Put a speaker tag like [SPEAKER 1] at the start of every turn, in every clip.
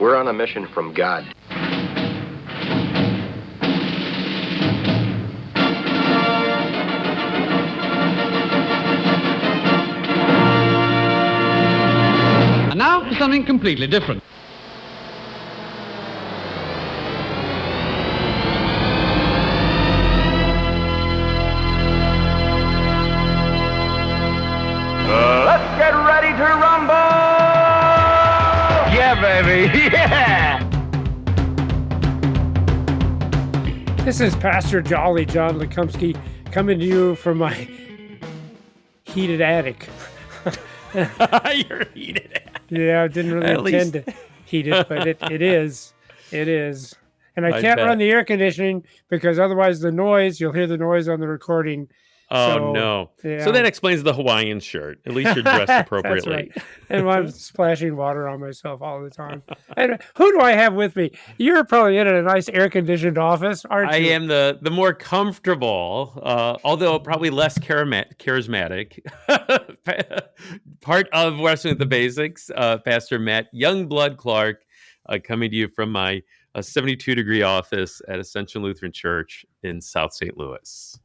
[SPEAKER 1] We're on a mission from God.
[SPEAKER 2] And now for something completely different.
[SPEAKER 3] Let's get ready to rumble! Yeah, baby, yeah!
[SPEAKER 4] This is Pastor Jolly John Lukomski coming to you from my heated attic.
[SPEAKER 5] You're heated.
[SPEAKER 4] Yeah, I didn't really intend to heat it, but it is. It is. And I can't run the air conditioning because otherwise you'll hear the noise on the recording.
[SPEAKER 5] Oh, no.
[SPEAKER 4] Yeah.
[SPEAKER 5] So that explains the Hawaiian shirt. At least you're dressed appropriately.
[SPEAKER 4] That's right. And I'm splashing water on myself all the time. And who do I have with me? You're probably in a nice air-conditioned office, aren't you?
[SPEAKER 5] I am the more comfortable, although probably less charismatic, part of Wrestling with the Basics, Pastor Matt Youngblood Clark, coming to you from my 72-degree office at Ascension Lutheran Church in South St. Louis.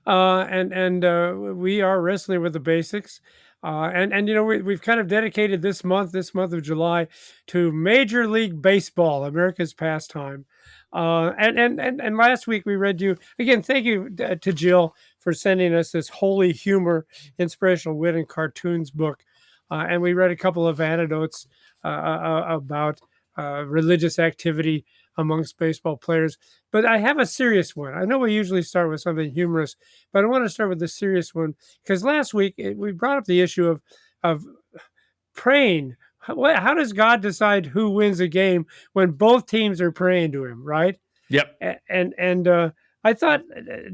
[SPEAKER 4] And we are Wrestling with the Basics. And you know, we've kind of dedicated this month of July to Major League Baseball, America's pastime. And last week we read you, again, thank you to Jill for sending us this Holy Humor, Inspirational Wit and Cartoons book. And we read a couple of anecdotes about religious activity amongst baseball players. But I have a serious one. I know we usually start with something humorous, but I want to start with the serious one because last week we brought up the issue of praying. How does God decide who wins a game when both teams are praying to him, right?
[SPEAKER 5] Yep.
[SPEAKER 4] And I thought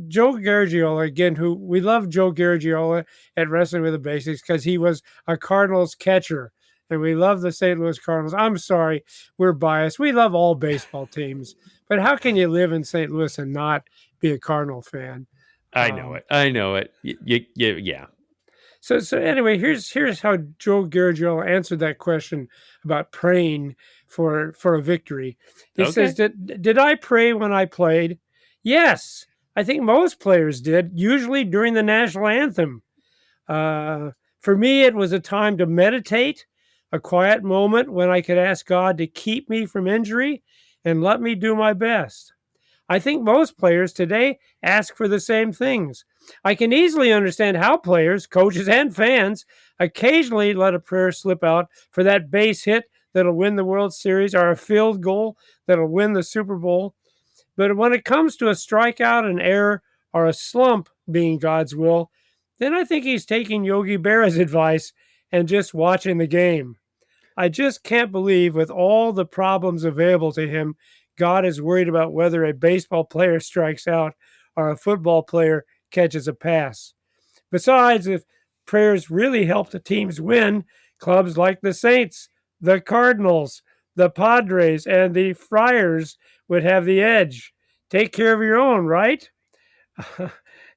[SPEAKER 4] Joe Garagiola, again, who we love Joe Garagiola at Wrestling with the Basics because he was a Cardinals catcher. And we love the St. Louis Cardinals. I'm sorry, we're biased. We love all baseball teams. But how can you live in St. Louis and not be a Cardinal fan?
[SPEAKER 5] I know it. Yeah.
[SPEAKER 4] So anyway, here's how Joe Garagiola answered that question about praying for a victory. He says, did I pray when I played? Yes. I think most players did, usually during the national anthem. For me, it was a time to meditate, a quiet moment when I could ask God to keep me from injury and let me do my best. I think most players today ask for the same things. I can easily understand how players, coaches, and fans occasionally let a prayer slip out for that base hit that'll win the World Series or a field goal that'll win the Super Bowl. But when it comes to a strikeout, an error, or a slump being God's will, then I think he's taking Yogi Berra's advice and just watching the game. I just can't believe with all the problems available to him, God is worried about whether a baseball player strikes out or a football player catches a pass. Besides, if prayers really help the teams win, clubs like the Saints, the Cardinals, the Padres, and the Friars would have the edge. Take care of your own, right?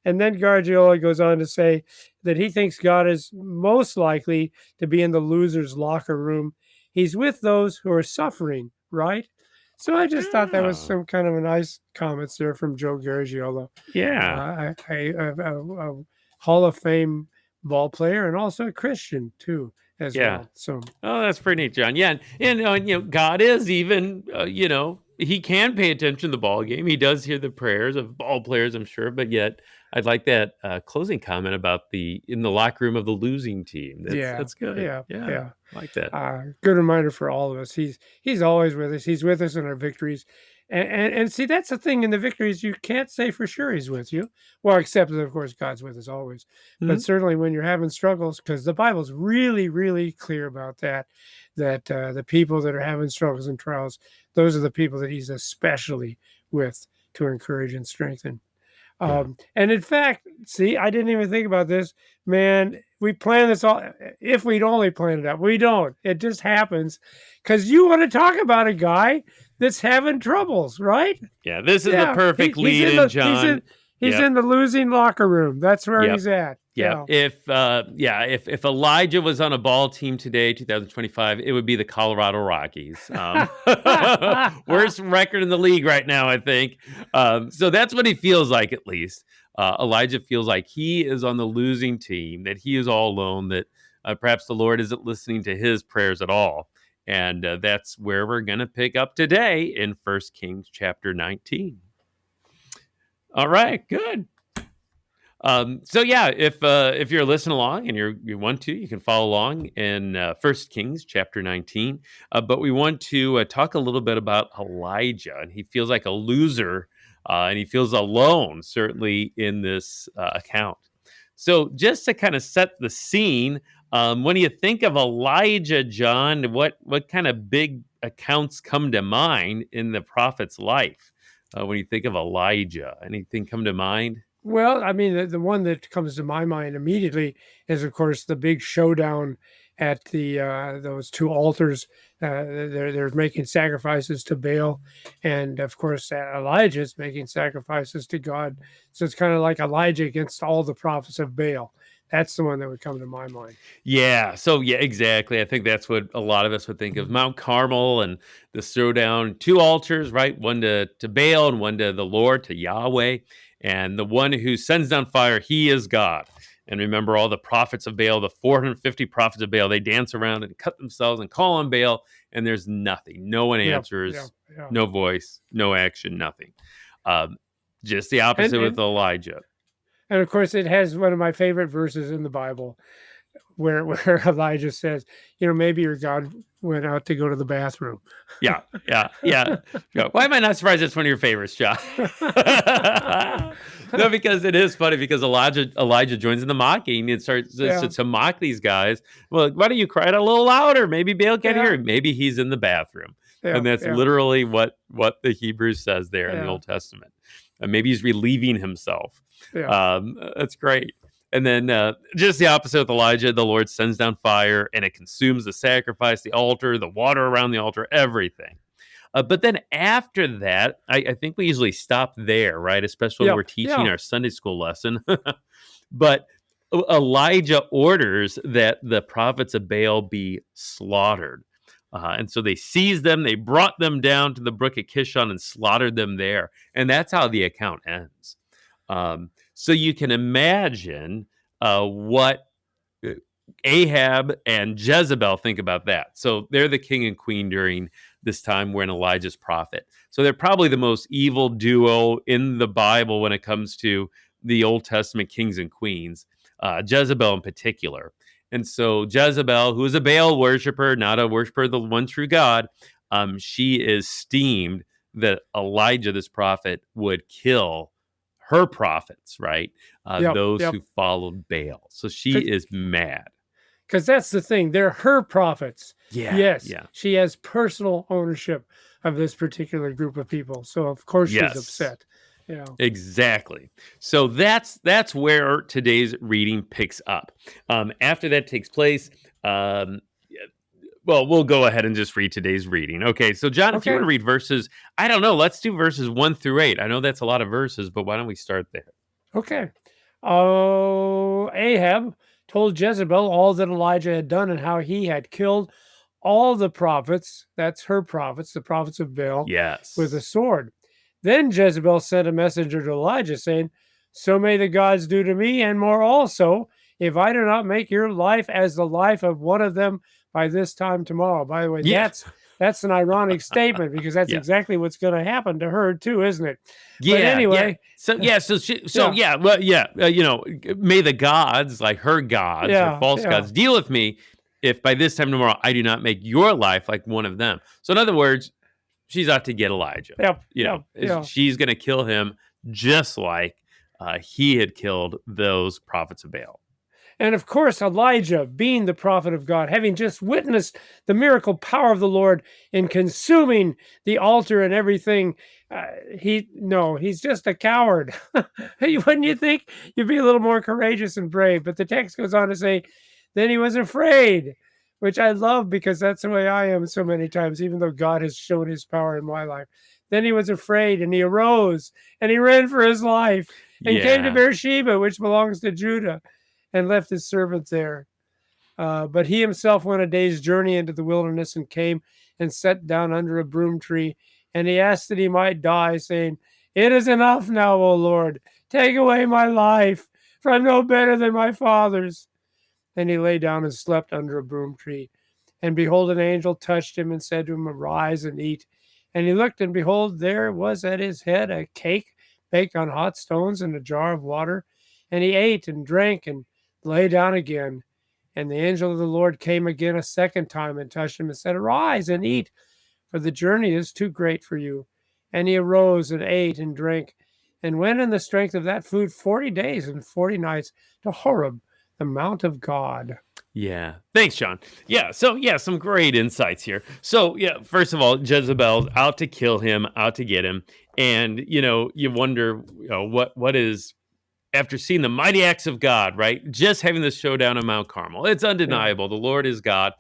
[SPEAKER 4] And then Garagiola goes on to say that he thinks God is most likely to be in the loser's locker room. He's with those who are suffering, right? So I just thought that was some kind of a nice comments there from Joe Garagiola.
[SPEAKER 5] Yeah.
[SPEAKER 4] A Hall of Fame ball player and also a Christian too, as well. So,
[SPEAKER 5] that's pretty neat, John. Yeah, and God is even, he can pay attention to the ball game. He does hear the prayers of ball players, I'm sure. But yet, I'd like that closing comment about in the locker room of the losing team. That's good. Yeah. I like that.
[SPEAKER 4] Good reminder for all of us. He's always with us. He's with us in our victories. And see, that's the thing in the victories. You can't say for sure he's with you. Well, except that, of course, God's with us always. Mm-hmm. But certainly when you're having struggles, because the Bible's really, really clear about that the people that are having struggles and trials, those are the people that he's especially with to encourage and strengthen. And in fact, see, I didn't even think about this. Man, we plan this all. If we'd only planned it out, we don't. It just happens because you want to talk about a guy that's having troubles, right?
[SPEAKER 5] Yeah, this is the perfect lead-in, John.
[SPEAKER 4] He's in the losing locker room. That's where he's at.
[SPEAKER 5] Yeah. If Elijah was on a ball team today, 2025, it would be the Colorado Rockies. Worst record in the league right now, I think. So that's what he feels like, at least. Elijah feels like he is on the losing team, that he is all alone, that perhaps the Lord isn't listening to his prayers at all. And that's where we're going to pick up today in 1 Kings chapter 19. All right, good. If you're listening along and you want to, you can follow along in 1 Kings chapter 19. But we want to talk a little bit about Elijah, and he feels like a loser, and he feels alone, certainly in this account. So just to kind of set the scene, when you think of Elijah, John, what kind of big accounts come to mind in the prophet's life? When you think of Elijah, anything come to mind?
[SPEAKER 4] Well, I mean, the one that comes to my mind immediately is, of course, the big showdown at the those two altars. They're making sacrifices to Baal, and of course, Elijah's making sacrifices to God. So it's kind of like Elijah against all the prophets of Baal. That's the one that would come to my mind.
[SPEAKER 5] Yeah. So yeah, exactly. I think that's what a lot of us would think of Mount Carmel and the throwdown, two altars, right? One to Baal and one to the Lord, to Yahweh. And the one who sends down fire, he is God. And remember all the prophets of Baal, the 450 prophets of Baal, they dance around and cut themselves and call on Baal, and there's nothing. No one answers, no voice, no action, nothing. Just the opposite with Elijah.
[SPEAKER 4] And of course, it has one of my favorite verses in the Bible where Elijah says, maybe your God went out to go to the bathroom.
[SPEAKER 5] Yeah. Why am I not surprised it's one of your favorites, John? No, because it is funny, because Elijah joins in the mocking and starts to mock these guys. Well, why don't you cry it a little louder? Maybe Baal can't hear him. Maybe he's in the bathroom. And that's literally what the Hebrew says there in the Old Testament. Maybe he's relieving himself. That's great. And then just the opposite with Elijah, the Lord sends down fire and it consumes the sacrifice, the altar, the water around the altar, everything. But then after that, I think we usually stop there, right? Especially when we're teaching our Sunday school lesson. But Elijah orders that the prophets of Baal be slaughtered. And so they seized them, they brought them down to the brook of Kishon and slaughtered them there. And that's how the account ends. So you can imagine what Ahab and Jezebel think about that. So they're the king and queen during this time when Elijah's prophet. So they're probably the most evil duo in the Bible when it comes to the Old Testament kings and queens, Jezebel in particular. And so Jezebel, who is a Baal worshiper, not a worshiper of the one true God, she is steamed that Elijah, this prophet, would kill her prophets, right? Those who followed Baal. So she is mad.
[SPEAKER 4] Because that's the thing. They're her prophets. Yes. She has personal ownership of this particular group of people. So, of course, she's upset.
[SPEAKER 5] Exactly. So that's where today's reading picks up. After that takes place, we'll go ahead and just read today's reading. Okay, so John, if you want to read verses, I don't know, let's do verses 1 through 8. I know that's a lot of verses, but why don't we start there?
[SPEAKER 4] Okay. Ahab told Jezebel all that Elijah had done and how he had killed all the prophets, that's her prophets, the prophets of Baal, with a sword. Then Jezebel sent a messenger to Elijah saying, "So may the gods do to me and more also, if I do not make your life as the life of one of them by this time tomorrow." By the way, that's an ironic statement, because that's exactly what's going to happen to her too, isn't it?
[SPEAKER 5] Yeah.
[SPEAKER 4] But anyway.
[SPEAKER 5] May the gods, like her gods or false gods, deal with me if by this time tomorrow I do not make your life like one of them. So in other words, she's out to get Elijah. She's going to kill him just like he had killed those prophets of Baal.
[SPEAKER 4] And of course, Elijah, being the prophet of God, having just witnessed the miracle power of the Lord in consuming the altar and everything, he's just a coward. Wouldn't you think you'd be a little more courageous and brave? But the text goes on to say, then he was afraid, which I love, because that's the way I am so many times, even though God has shown his power in my life. Then he was afraid and he arose and he ran for his life and came to
[SPEAKER 5] Yeah.
[SPEAKER 4] Beersheba, which belongs to Judah, and left his servant there. But he himself went a day's journey into the wilderness and came and sat down under a broom tree. And he asked that he might die, saying, "It is enough now, O Lord. Take away my life, for I'm no better than my fathers." And he lay down and slept under a broom tree. And behold, an angel touched him and said to him, "Arise and eat." And he looked, and behold, there was at his head a cake baked on hot stones and a jar of water. And he ate and drank and lay down again. And the angel of the Lord came again a second time and touched him and said, "Arise and eat, for the journey is too great for you." And he arose and ate and drank, and went in the strength of that food 40 days and 40 nights to Horeb, the mount of God.
[SPEAKER 5] Yeah. Thanks, John. Yeah. So, yeah, some great insights here. So, yeah, first of all, Jezebel's out to kill him, out to get him. And, you wonder, what is, after seeing the mighty acts of God, right? Just having this showdown on Mount Carmel, it's undeniable. The Lord is God.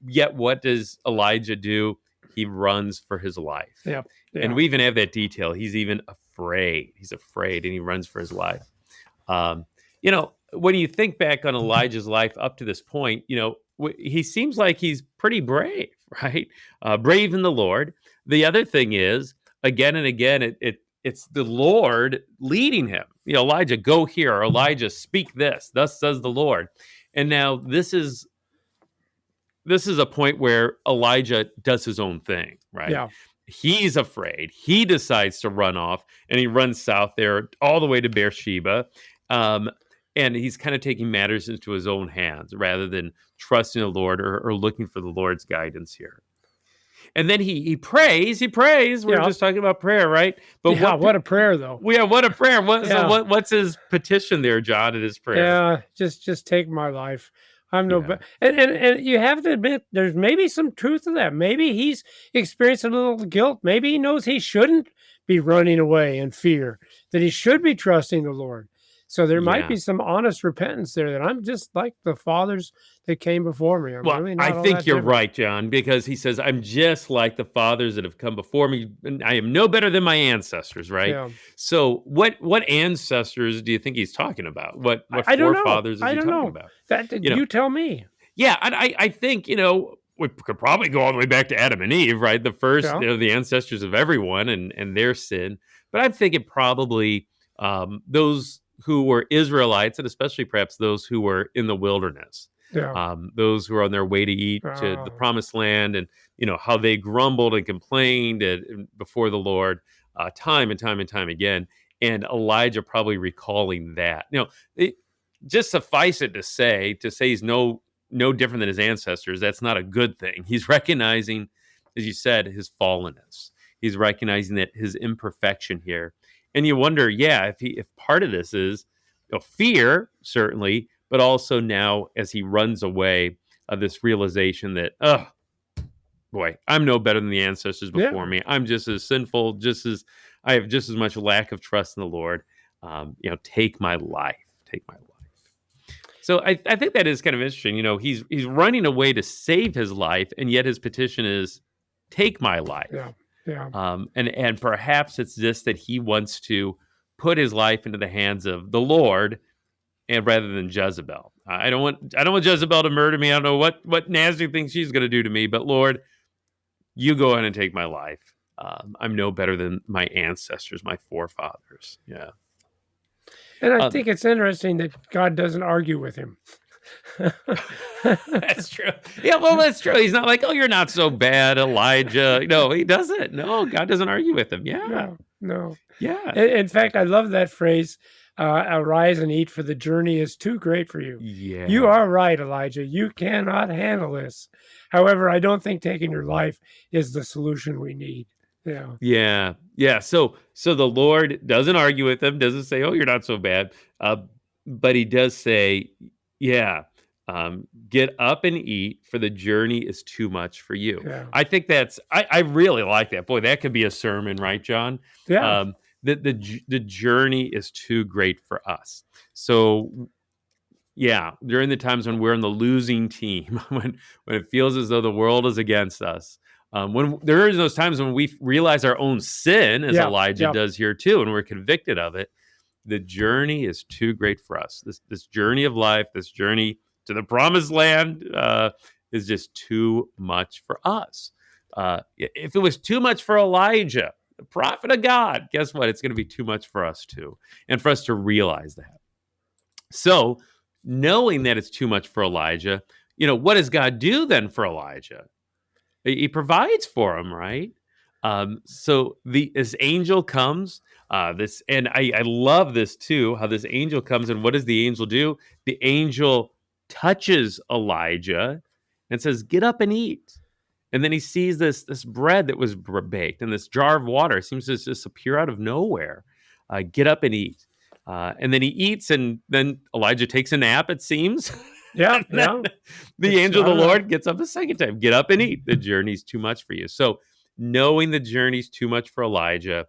[SPEAKER 5] Yet, what does Elijah do? He runs for his life.
[SPEAKER 4] Yeah.
[SPEAKER 5] And we even have that detail. He's even afraid. He's afraid, and he runs for his life. When you think back on Elijah's life up to this point, he seems like he's pretty brave, right? Brave in the Lord. The other thing is, again and again, it's the Lord leading him. Elijah, go here. Or Elijah, speak this. Thus says the Lord. And now this is a point where Elijah does his own thing, right?
[SPEAKER 4] Yeah.
[SPEAKER 5] He's afraid. He decides to run off, and he runs south there all the way to Beersheba. And he's kind of taking matters into his own hands rather than trusting the Lord or looking for the Lord's guidance here. And then he prays. He prays. We were just talking about prayer, right?
[SPEAKER 4] But what a prayer, though.
[SPEAKER 5] Yeah, what a prayer. So what's his petition there, John, in his prayer?
[SPEAKER 4] Yeah, just take my life. I'm no better. And you have to admit, there's maybe some truth to that. Maybe he's experienced a little guilt. Maybe he knows he shouldn't be running away in fear, that he should be trusting the Lord. So there might be some honest repentance there, that I'm just like the fathers that came before me.
[SPEAKER 5] I think you're right, John, because he says, I'm just like the fathers that have come before me. And I am no better than my ancestors, right? Yeah. So what ancestors do you think he's talking about? What forefathers is he talking about?
[SPEAKER 4] You tell me.
[SPEAKER 5] Yeah, I think, we could probably go all the way back to Adam and Eve, right? The first, the ancestors of everyone and their sin. But I'm thinking probably those who were Israelites, and especially perhaps those who were in the wilderness, those who were on their way to eat to the promised land, and how they grumbled and complained before the Lord time and time and time again. And Elijah probably recalling that. Just suffice it to say he's no different than his ancestors. That's not a good thing. He's recognizing, as you said, his fallenness. He's recognizing that his imperfection here. And you wonder, if part of this is fear, certainly, but also now as he runs away, this realization that, I'm no better than the ancestors before me. I'm just as sinful, I have just as much lack of trust in the Lord. Take my life. So I think that is kind of interesting. He's running away to save his life, and yet his petition is, take my life.
[SPEAKER 4] Yeah.
[SPEAKER 5] And perhaps it's just that he wants to put his life into the hands of the Lord, and rather than Jezebel. I don't want Jezebel to murder me. I don't know what nasty thing she's going to do to me. But Lord, you go ahead and take my life. I'm no better than my ancestors, my forefathers. Yeah.
[SPEAKER 4] And I think it's interesting that God doesn't argue with him.
[SPEAKER 5] That's true. Yeah, well, that's true. He's not like, oh, you're not so bad, Elijah. No, he doesn't. No, God doesn't argue with him. Yeah.
[SPEAKER 4] No.
[SPEAKER 5] Yeah.
[SPEAKER 4] In fact, I love that phrase, arise and eat, for the journey is too great for you.
[SPEAKER 5] Yeah.
[SPEAKER 4] You are right, Elijah. You cannot handle this. However, I don't think taking your life is the solution we need. Yeah.
[SPEAKER 5] So the Lord doesn't argue with him, doesn't say, oh, you're not so bad. But he does say, get up and eat, for the journey is too much for you.
[SPEAKER 4] Yeah.
[SPEAKER 5] I think I really like that. Boy, that could be a sermon, right, John?
[SPEAKER 4] Yeah.
[SPEAKER 5] The journey is too great for us. So, during the times when we're in the losing team, when it feels as though the world is against us, when there are those times when we realize our own sin, as Elijah does here too, and we're convicted of it, The journey is too great for us. This journey of life, this journey to the promised land, is just too much for us. If it was too much for Elijah, the prophet of God, guess what? It's going to be too much for us too, and for us to realize that. So, knowing that it's too much for Elijah, what does God do then for Elijah? He provides for him, right? So this angel comes. And I love this too. How this angel comes, and what does the angel do? The angel touches Elijah and says, "Get up and eat." And then he sees this bread that was baked, and this jar of water seems to just appear out of nowhere. Get up and eat. And then he eats, and then Elijah takes a nap, it seems.
[SPEAKER 4] Yeah.
[SPEAKER 5] The angel of the Lord gets up a second time. Get up and eat. The journey's too much for you. So knowing the journey's too much for Elijah,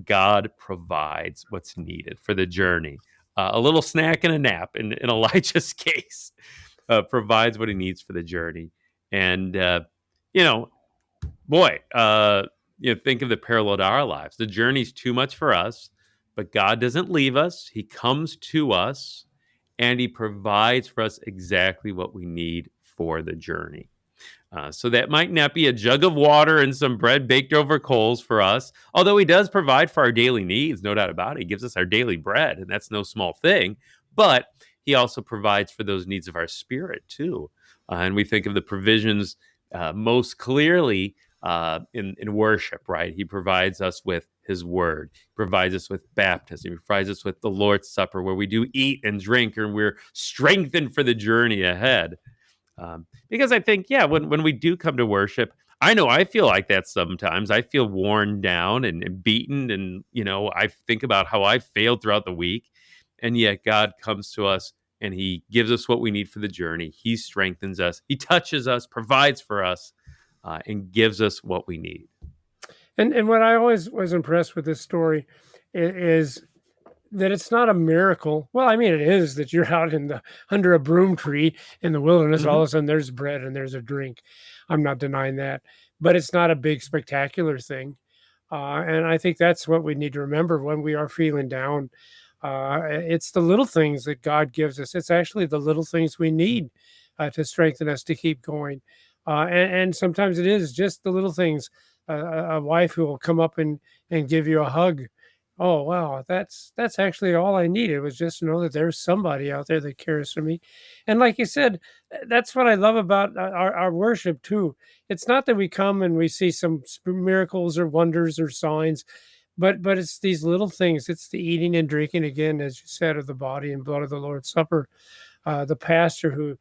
[SPEAKER 5] God provides what's needed for the journey. A little snack and a nap, in Elijah's case, provides what he needs for the journey. And, think of the parallel to our lives. The journey's too much for us, but God doesn't leave us. He comes to us, and he provides for us exactly what we need for the journey. So that might not be a jug of water and some bread baked over coals for us, although he does provide for our daily needs, no doubt about it. He gives us our daily bread, and that's no small thing. But he also provides for those needs of our spirit too. And we think of the provisions most clearly in worship, right? He provides us with his word. He provides us with baptism. He provides us with the Lord's Supper, where we do eat and drink, and we're strengthened for the journey ahead. Because I think, when we do come to worship, I know I feel like that sometimes. I feel worn down and beaten, and I think about how I failed throughout the week, and yet God comes to us and he gives us what we need for the journey. He strengthens us. He touches us, provides for us, and gives us what we need.
[SPEAKER 4] And what I always was impressed with this story is that it's not a miracle. Well, I mean, it is that you're out under a broom tree in the wilderness.
[SPEAKER 5] Mm-hmm.
[SPEAKER 4] All of a sudden there's bread and there's a drink. I'm not denying that, but it's not a big spectacular thing. And I think that's what we need to remember when we are feeling down. It's the little things that God gives us. It's actually the little things we need to strengthen us to keep going. And sometimes it is just the little things. A wife who will come up and give you a hug. Oh, wow, that's actually all I needed, was just to know that there's somebody out there that cares for me. And like you said, that's what I love about our worship too. It's not that we come and we see some miracles or wonders or signs, but it's these little things. It's the eating and drinking, again, as you said, of the body and blood of the Lord's Supper. The pastor who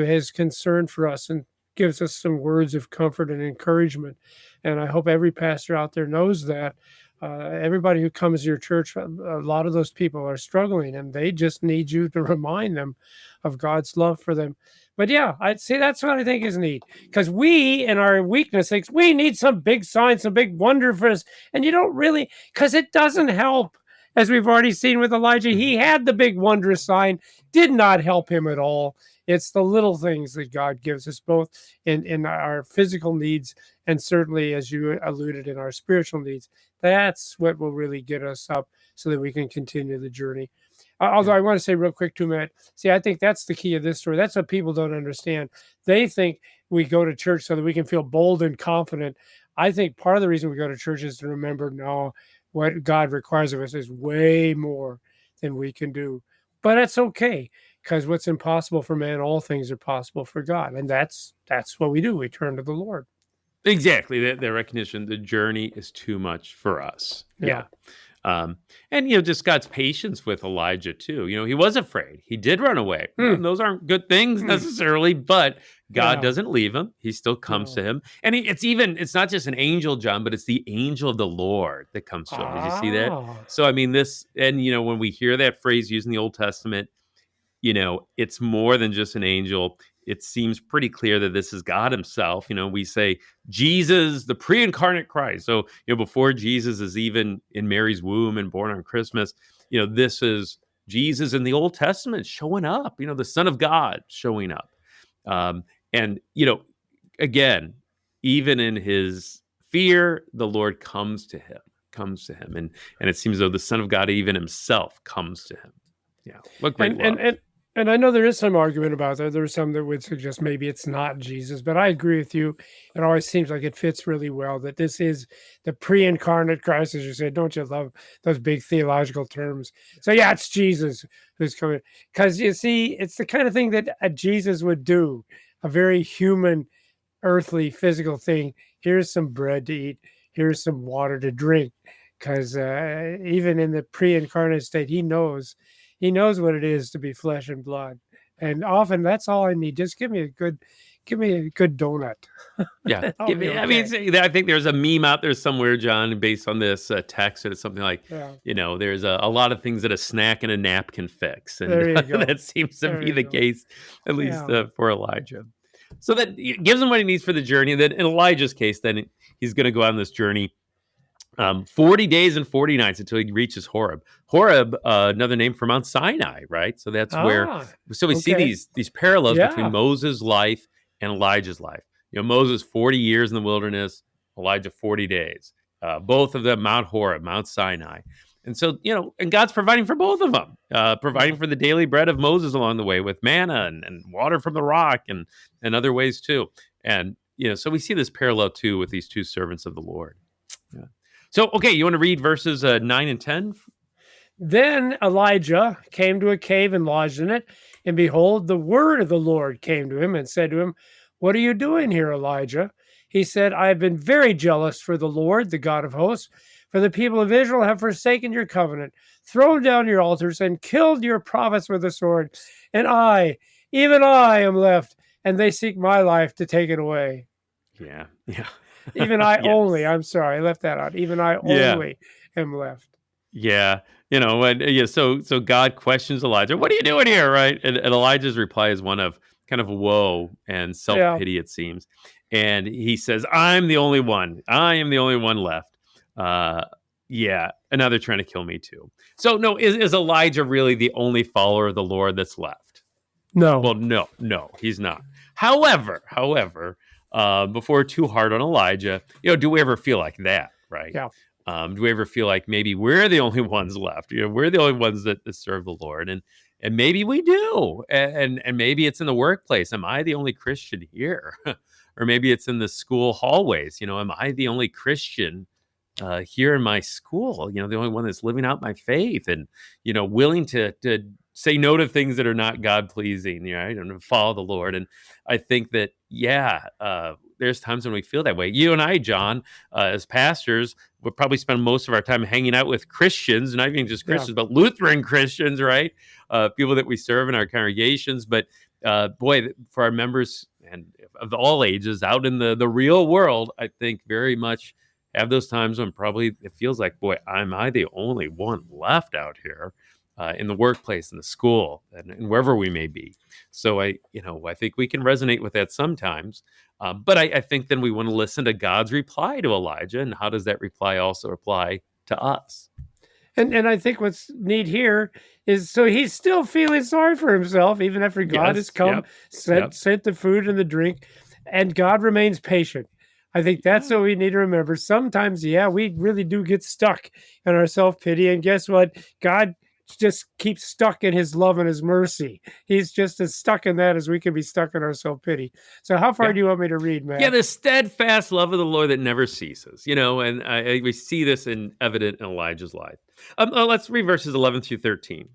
[SPEAKER 4] has concern for us and gives us some words of comfort and encouragement. And I hope every pastor out there knows that. Everybody who comes to your church, a lot of those people are struggling, and they just need you to remind them of God's love for them. But yeah, I'd say that's what I think is neat, because we, in our weakness, think we need some big sign, some big wonder for us. And you don't really, because it doesn't help. As we've already seen with Elijah, he had the big wondrous sign, did not help him at all. It's the little things that God gives us, both in our physical needs and certainly, as you alluded, in our spiritual needs. That's what will really get us up so that we can continue the journey. Although I want to say real quick too, Matt, see, I think that's the key of this story. That's what people don't understand. They think we go to church so that we can feel bold and confident. I think part of the reason we go to church is to remember, no, what God requires of us is way more than we can do. But that's okay, because what's impossible for man, all things are possible for God. And that's what we do. We turn to the Lord.
[SPEAKER 5] Exactly. The recognition, the journey is too much for us.
[SPEAKER 4] Yeah.
[SPEAKER 5] And, just God's patience with Elijah too. He was afraid. He did run away. And those aren't good things necessarily, but God doesn't leave him. He still comes to him. And it's not just an angel, John, but it's the angel of the Lord that comes to him. Did you see that? So, I mean, when we hear that phrase used in the Old Testament, it's more than just an angel. It seems pretty clear that this is God himself. We say Jesus, the pre-incarnate Christ. So, before Jesus is even in Mary's womb and born on Christmas, this is Jesus in the Old Testament showing up, the Son of God showing up. And, again, even in his fear, the Lord comes to him comes to him, and it seems as though the Son of God, even himself, comes to him. Yeah, what great
[SPEAKER 4] And
[SPEAKER 5] love.
[SPEAKER 4] and I know there is some argument about that. There's some that would suggest maybe it's not Jesus, but I agree with you. It always seems like it fits really well that this is the pre-incarnate Christ, as you said. Don't you love those big theological terms? So yeah, it's Jesus who's coming. Because you see, it's the kind of thing that a Jesus would do, a very human, earthly, physical thing. Here's some bread to eat. Here's some water to drink. Because even in the pre-incarnate state, he knows what it is to be flesh and blood, and often that's all I need. Just give me a good donut.
[SPEAKER 5] Yeah,
[SPEAKER 4] I'll be
[SPEAKER 5] I mean,
[SPEAKER 4] okay.
[SPEAKER 5] I think there's a meme out there somewhere, John, based on this text, and it's something like,
[SPEAKER 4] Yeah,
[SPEAKER 5] there's a lot of things that a snack and a nap can fix, and
[SPEAKER 4] there you go.
[SPEAKER 5] that seems to
[SPEAKER 4] There
[SPEAKER 5] be
[SPEAKER 4] you
[SPEAKER 5] the
[SPEAKER 4] go.
[SPEAKER 5] case, at least
[SPEAKER 4] Yeah.
[SPEAKER 5] for Elijah. So that gives him what he needs for the journey. And then in Elijah's case, then he's going to go on this journey 40 days and 40 nights until he reaches Horeb. Horeb, another name for Mount Sinai, right? So that's where, so we see
[SPEAKER 4] Okay.
[SPEAKER 5] these parallels between
[SPEAKER 4] Yeah.
[SPEAKER 5] Moses' life and Elijah's life. Moses 40 years in the wilderness, Elijah 40 days. Both of them, Mount Horeb, Mount Sinai. And so, and God's providing for both of them, providing for the daily bread of Moses along the way with manna and water from the rock and other ways too. And, so we see this parallel too with these two servants of the Lord. Yeah. So, okay, you want to read verses 9 and 10?
[SPEAKER 4] Then Elijah came to a cave and lodged in it, and behold, the word of the Lord came to him and said to him, "What are you doing here, Elijah?" He said, "I have been very jealous for the Lord, the God of hosts, for the people of Israel have forsaken your covenant, thrown down your altars, and killed your prophets with the sword. And I, even I, am left, and they seek my life to take it away."
[SPEAKER 5] Yeah.
[SPEAKER 4] Even I
[SPEAKER 5] Yes.
[SPEAKER 4] only, I'm sorry, I left that out. Even I only am left.
[SPEAKER 5] Yeah. So God questions Elijah, "What are you doing here?" Right. And Elijah's reply is one of kind of woe and self-pity, it seems. And he says, "I'm the only one. I am the only one left. Yeah. And now they're trying to kill me too." So no, is Elijah really the only follower of the Lord that's left?
[SPEAKER 4] No.
[SPEAKER 5] Well, no, he's not. However, before too hard on Elijah, do we ever feel like that, right?
[SPEAKER 4] Yeah.
[SPEAKER 5] Do we ever feel like maybe we're the only ones left? We're the only ones that serve the Lord, and maybe we do, and maybe it's in the workplace. Am I the only Christian here? Or maybe it's in the school hallways. Am I the only Christian here in my school? The only one that's living out my faith and willing to say no to things that are not God pleasing, right? And to follow the Lord. And I think that, there's times when we feel that way. You and I, John, as pastors, we'll probably spend most of our time hanging out with Christians, not even just Christians, but Lutheran Christians, right? People that we serve in our congregations. But boy, for our members and of all ages out in the real world, I think very much have those times when probably it feels like, boy, am I the only one left out here? In the workplace, in the school, and wherever we may be. So I think we can resonate with that sometimes. But I think then we want to listen to God's reply to Elijah, and how does that reply also apply to us?
[SPEAKER 4] And I think what's neat here is, so he's still feeling sorry for himself, even after God has come, sent the food and the drink, and God remains patient. I think that's what we need to remember. Sometimes, we really do get stuck in our self-pity, and guess what? God just keeps stuck in his love and his mercy. He's just as stuck in that as we can be stuck in our self-pity. So how far do you want me to read, Matt?
[SPEAKER 5] Yeah, the steadfast love of the Lord that never ceases, and we see this evident in Elijah's life. Let's read verses 11 through 13.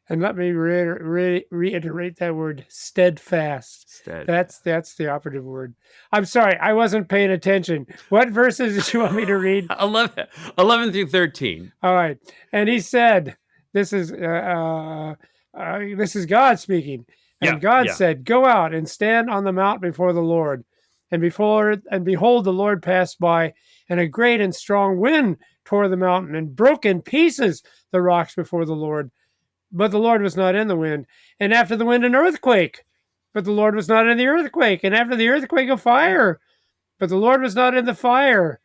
[SPEAKER 4] And let me reiterate that word, steadfast. That's the operative word. I'm sorry, I wasn't paying attention. What verses did you want me to read?
[SPEAKER 5] 11 through 13.
[SPEAKER 4] All right. And he said, this is God speaking. And God said, "Go out and stand on the mount before the Lord." And behold, the Lord passed by, and a great and strong wind tore the mountain and broke in pieces the rocks before the Lord. But the Lord was not in the wind. And after the wind, an earthquake. But the Lord was not in the earthquake. And after the earthquake, a fire. But the Lord was not in the fire.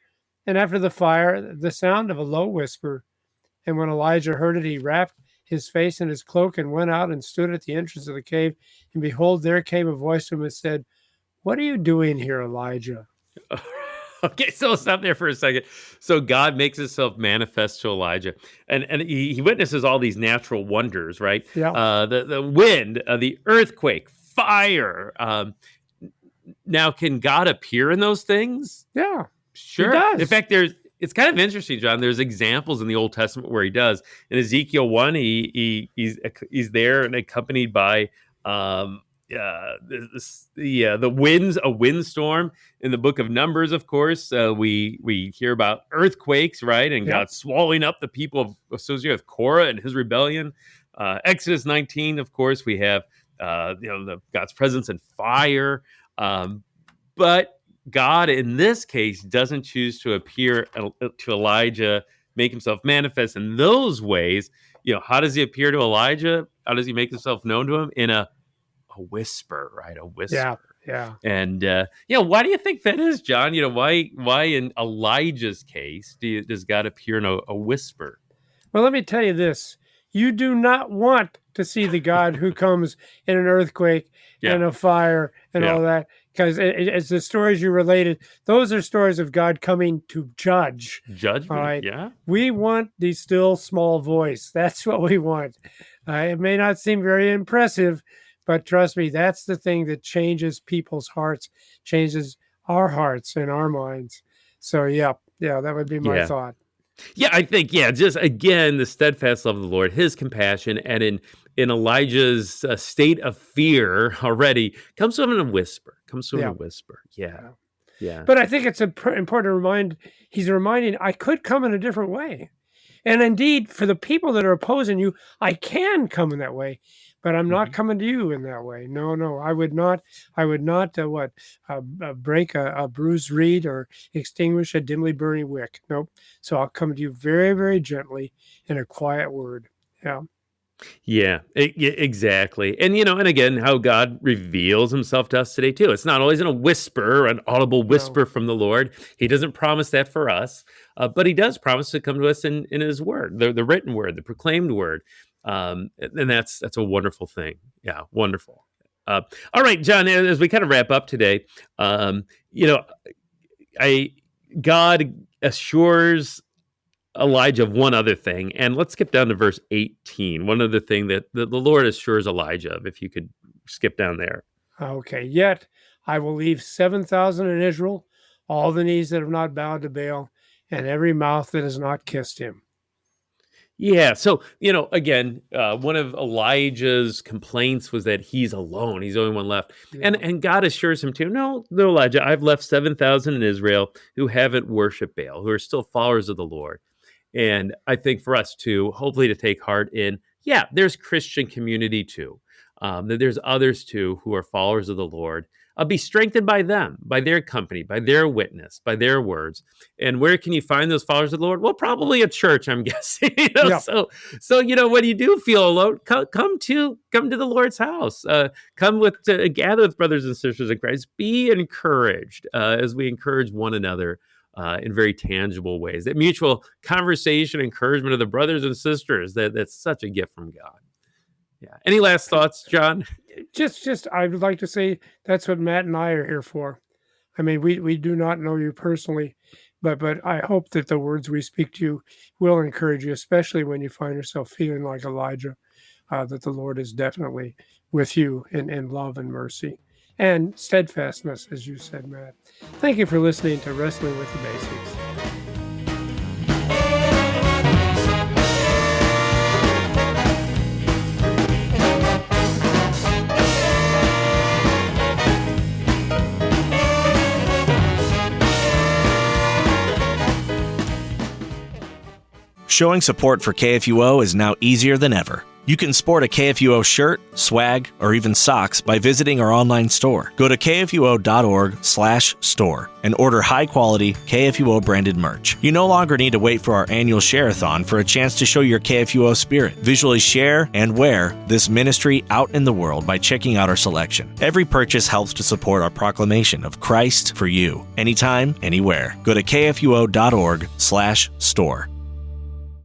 [SPEAKER 4] And after the fire, the sound of a low whisper. And when Elijah heard it, he wrapped his face in his cloak and went out and stood at the entrance of the cave. And behold, there came a voice to him and said, "What are you doing here, Elijah?"
[SPEAKER 5] Okay, so we'll stop there for a second. So God makes himself manifest to Elijah, and he witnesses all these natural wonders, right?
[SPEAKER 4] Yeah.
[SPEAKER 5] The wind, the earthquake, fire. Now, can God appear in those things?
[SPEAKER 4] Yeah.
[SPEAKER 5] Sure.
[SPEAKER 4] He does.
[SPEAKER 5] In fact, it's kind of interesting, John. There's examples in the Old Testament where he does. In Ezekiel 1, he's there and accompanied by the winds, a windstorm. In the book of Numbers, of course, we hear about earthquakes, right? And God swallowing up the people associated with Korah and his rebellion. Exodus 19, of course, we have God's presence in fire. But God, in this case, doesn't choose to appear to Elijah, make himself manifest in those ways. How does he appear to Elijah? How does he make himself known to him? In a whisper, right? A whisper.
[SPEAKER 4] Yeah.
[SPEAKER 5] And why do you think that is, John? Why in Elijah's case does God appear in a whisper?
[SPEAKER 4] Well, let me tell you this. You do not want to see the God who comes in an earthquake and a fire and all that, because as the stories you related, those are stories of God coming to judge.
[SPEAKER 5] Judgment,
[SPEAKER 4] all right?
[SPEAKER 5] Yeah.
[SPEAKER 4] We want the still small voice. That's what we want. It may not seem very impressive, but trust me, that's the thing that changes people's hearts, changes our hearts and our minds. So, yeah, that would be my thought.
[SPEAKER 5] Yeah, I think, just again, the steadfast love of the Lord, his compassion, and in Elijah's state of fear already, comes to him in a whisper. Yeah.
[SPEAKER 4] But I think it's important to remind, he's reminding, I could come in a different way. And indeed, for the people that are opposing you, I can come in that way, but I'm not coming to you in that way. No, I would not break a bruised reed or extinguish a dimly burning wick. Nope. So I'll come to you very, very gently in a quiet word. Yeah.
[SPEAKER 5] Yeah, exactly. And, and again, how God reveals himself to us today, too. It's not always in a whisper, an audible whisper from the Lord. He doesn't promise that for us, but he does promise to come to us in his word, the written word, the proclaimed word. And that's a wonderful thing. Yeah, wonderful. All right, John, as we kind of wrap up today, God assures Elijah of one other thing, and let's skip down to verse 18. One other thing that the Lord assures Elijah of, if you could skip down there.
[SPEAKER 4] Okay. Yet I will leave 7,000 in Israel, all the knees that have not bowed to Baal, and every mouth that has not kissed him.
[SPEAKER 5] Yeah. So, again, one of Elijah's complaints was that he's alone. He's the only one left. Yeah. And God assures him too, no, Elijah, I've left 7,000 in Israel who haven't worshiped Baal, who are still followers of the Lord. And I think for us too, hopefully to take heart in, there's Christian community too. That there's others too who are followers of the Lord. Be strengthened by them, by their company, by their witness, by their words. And where can you find those followers of the Lord? Well, probably a church, I'm guessing. So when you do feel alone, come to the Lord's house. Gather with brothers and sisters in Christ. Be encouraged as we encourage one another. In very tangible ways. That mutual conversation, encouragement of the brothers and sisters, that's such a gift from God. Yeah. Any last thoughts, John?
[SPEAKER 4] Just I would like to say that's what Matt and I are here for. I mean, we do not know you personally, but I hope that the words we speak to you will encourage you, especially when you find yourself feeling like Elijah, that the Lord is definitely with you in love and mercy. And steadfastness, as you said, Matt. Thank you for listening to Wrestling with the Basics.
[SPEAKER 1] Showing support for KFUO is now easier than ever. You can sport a KFUO shirt, swag, or even socks by visiting our online store. Go to kfuo.org/store and order high-quality KFUO-branded merch. You no longer need to wait for our annual share-a-thon for a chance to show your KFUO spirit. Visually share and wear this ministry out in the world by checking out our selection. Every purchase helps to support our proclamation of Christ for you, anytime, anywhere. Go to kfuo.org/store.